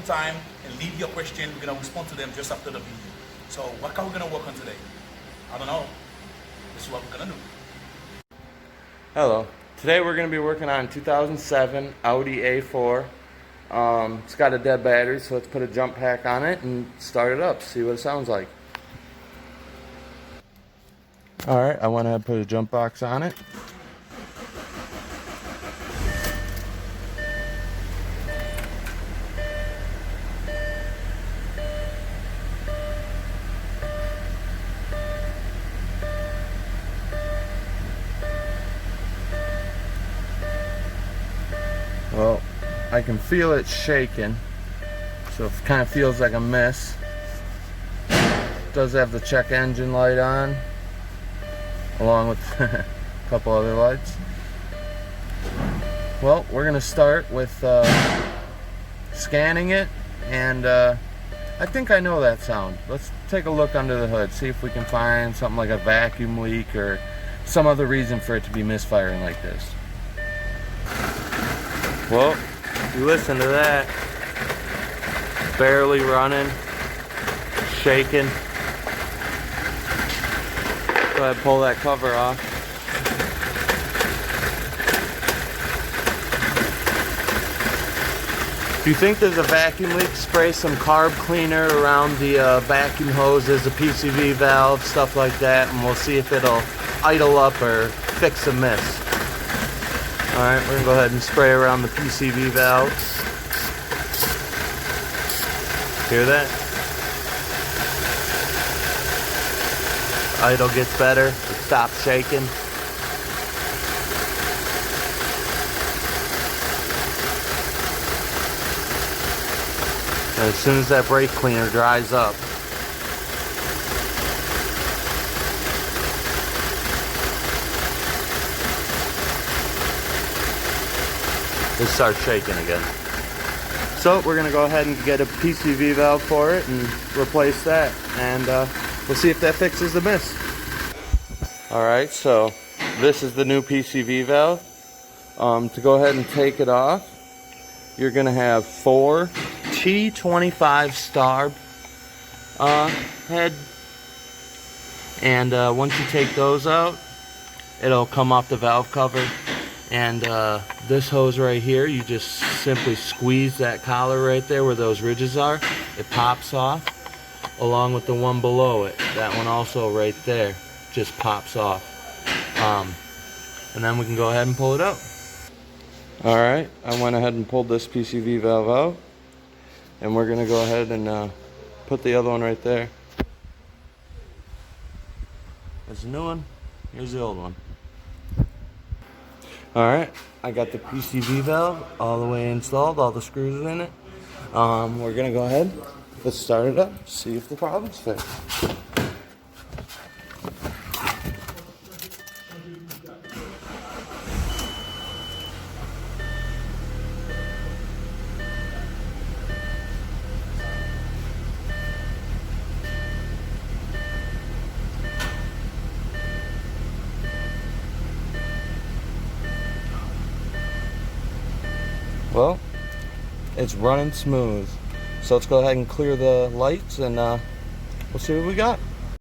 own time and leave your question. We're gonna respond to them just after the video. So what are we gonna work on today? I don't know. This is what we're gonna do. Hello. Today we're going to be working on 2007 Audi A4. It's got a dead battery, so let's put a jump pack on it and start it up, see what it sounds like. Alright, I went ahead and put a jump box on it. Well, I can feel it shaking, so it kind of feels like a miss. It does have the check engine light on, along with a couple other lights. Well, we're going to start with scanning it, and I think I know that sound. Let's take a look under the hood, see if we can find something like a vacuum leak or some other reason for it to be misfiring like this. Well, you listen to that. Barely running, shaking. Go ahead and pull that cover off. If you think there's a vacuum leak, spray some carb cleaner around the vacuum hoses, the PCV valve, stuff like that, and we'll see if it'll idle up or fix a miss. Alright, we're going to go ahead and spray around the PCV valves. Hear that? Idle gets better, it stops shaking. And as soon as that brake cleaner dries up, it starts shaking again. So we're going to go ahead and get a PCV valve for it and replace that, and we'll see if that fixes the miss. Alright, so this is the new PCV valve. To go ahead and take it off, you're going to have 4 T25 star head, and once you take those out, it'll come off the valve cover. And this hose right here, you just simply squeeze that collar right there where those ridges are. It pops off, along with the one below it. That one also right there just pops off. And then we can go ahead and pull it out. Alright, I went ahead and pulled this PCV valve out. And we're going to go ahead and put the other one right there. There's a new one. Here's the old one. Alright, I got the PCV valve all the way installed, all the screws in it. We're going to go ahead, let's start it up, see if the problem's fixed. Well, it's running smooth. So let's go ahead and clear the lights, and we'll see what we got.